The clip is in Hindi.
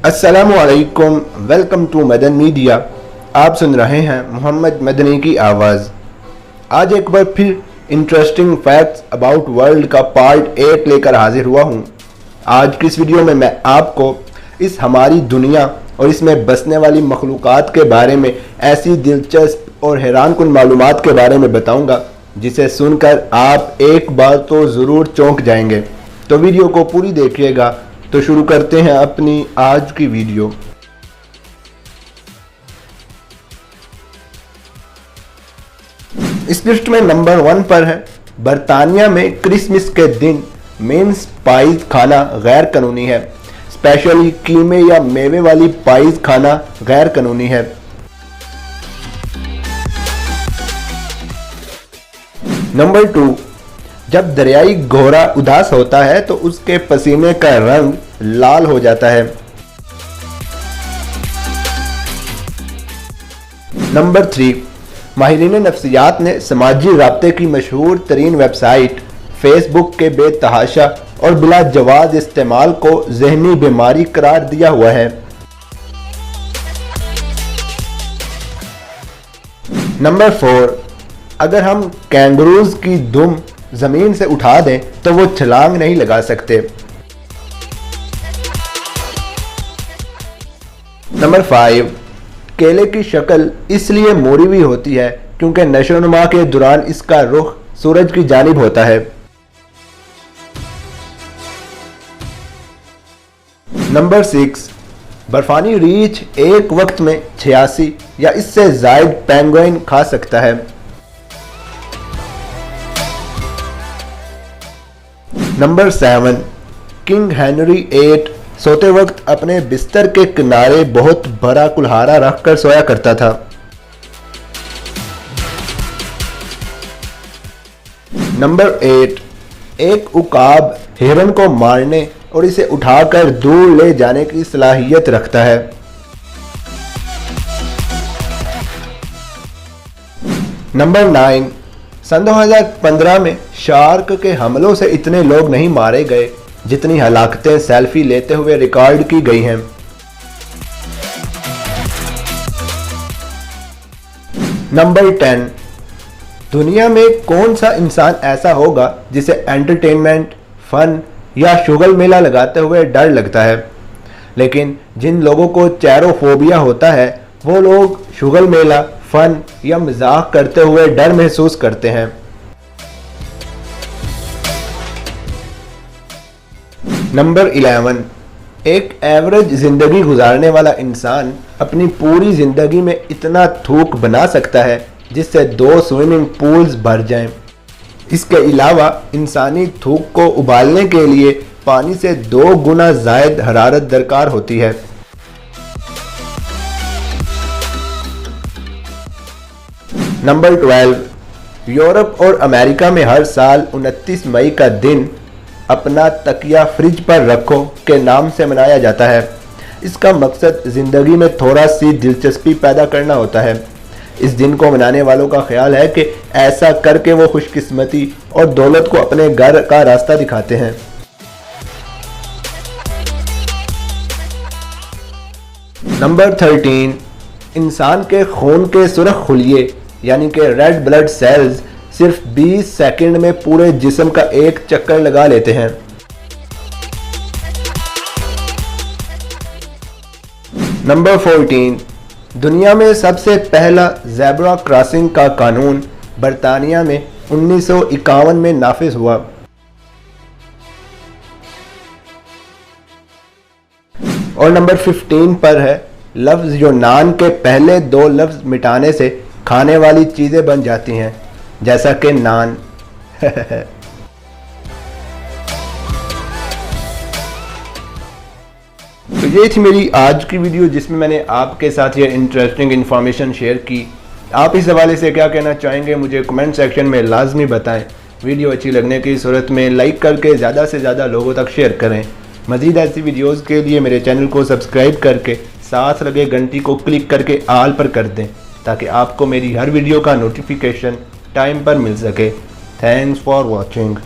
अस्सलामुअलैकुम, वेलकम टू मदन मीडिया। आप सुन रहे हैं मोहम्मद मदनी की आवाज़। आज एक बार फिर इंटरेस्टिंग फैक्ट्स अबाउट वर्ल्ड का पार्ट 8 लेकर हाजिर हुआ हूँ। आज की इस वीडियो में मैं आपको इस हमारी दुनिया और इसमें बसने वाली मखलूक़ात के बारे में ऐसी दिलचस्प और हैरानकुन मालूमात के बारे में बताऊँगा जिसे सुनकर आप एक बार तो ज़रूर चौंक जाएंगे। तो वीडियो को पूरी देखिएगा। तो शुरू करते हैं अपनी आज की वीडियो। इस लिस्ट में नंबर 1 पर है, बरतानिया में क्रिसमस के दिन मिन्स पाइज खाना गैर कानूनी है। स्पेशली कीमे या मेवे वाली पाइज खाना गैर कानूनी है। नंबर 2, जब दरियाई घोड़ा उदास होता है तो उसके पसीने का रंग लाल हो जाता है। नंबर 3, माहिरीन नफ्सियात ने समाजी राब्ते की मशहूर तरीन वेबसाइट फेसबुक के बेतहाशा और बिला जवाज इस्तेमाल को जहनी बीमारी करार दिया हुआ है। नंबर 4, अगर हम कैंगरूज की दुम जमीन से उठा दें तो वो छलांग नहीं लगा सकते। नंबर 5, केले की शक्ल इसलिए मोड़ी हुई होती है क्योंकि नशोनुमा के दौरान इसका रुख सूरज की जानिब होता है। नंबर 6, बर्फानी रीछ एक वक्त में 86 या इससे जायद पेंगुइन खा सकता है। नंबर 7, किंग हेनरी 8 सोते वक्त अपने बिस्तर के किनारे बहुत बड़ा कुल्हाड़ा रखकर सोया करता था। नंबर 8, एक उकाब हिरन को मारने और इसे उठाकर दूर ले जाने की सलाहियत रखता है। नंबर 9, सन 2015 में शार्क के हमलों से इतने लोग नहीं मारे गए जितनी हलाकतें सेल्फी लेते हुए रिकॉर्ड की गई हैं। नंबर 10, दुनिया में कौन सा इंसान ऐसा होगा जिसे एंटरटेनमेंट, फन या शुगल मेला लगाते हुए डर लगता है, लेकिन जिन लोगों को चेरोफोबिया होता है वो लोग शुगल मेला, फन या मजाक करते हुए डर महसूस करते हैं। नंबर 11, एक एवरेज जिंदगी गुजारने वाला इंसान अपनी पूरी जिंदगी में इतना थूक बना सकता है जिससे 2 स्विमिंग पूल्स भर जाएं। इसके अलावा इंसानी थूक को उबालने के लिए पानी से 2 गुना ज़ायद हरारत दरकार होती है। नंबर 12, यूरोप और अमेरिका में हर साल 29 मई का दिन अपना तकिया फ्रिज पर रखो के नाम से मनाया जाता है। इसका मकसद ज़िंदगी में थोड़ा सी दिलचस्पी पैदा करना होता है। इस दिन को मनाने वालों का ख्याल है कि ऐसा करके वो खुशकिस्मती और दौलत को अपने घर का रास्ता दिखाते हैं। नंबर 13, इंसान के खून के सुर्ख खुलिये यानी कि रेड ब्लड सेल्स सिर्फ 20 सेकंड में पूरे जिस्म का एक चक्कर लगा लेते हैं। नंबर 14, दुनिया में सबसे पहला ज़ेब्रा क्रॉसिंग का कानून बरतानिया में 1951 में नाफिज हुआ। और नंबर 15 पर है, लफ्ज़ जो नान के पहले 2 लफ्ज़ मिटाने से खाने वाली चीज़ें बन जाती हैं, जैसा कि नान। तो ये थी मेरी आज की वीडियो जिसमें मैंने आपके साथ ये इंटरेस्टिंग इन्फॉर्मेशन शेयर की। आप इस हवाले से क्या कहना चाहेंगे मुझे कमेंट सेक्शन में लाजमी बताएं। वीडियो अच्छी लगने की सूरत में लाइक करके ज़्यादा से ज़्यादा लोगों तक शेयर करें। मज़ीद ऐसी वीडियोज़ के लिए मेरे चैनल को सब्सक्राइब करके साथ लगे घंटी को क्लिक करके आल पर कर दें ताकि आपको मेरी हर वीडियो का नोटिफिकेशन टाइम पर मिल सके। Thanks for watching.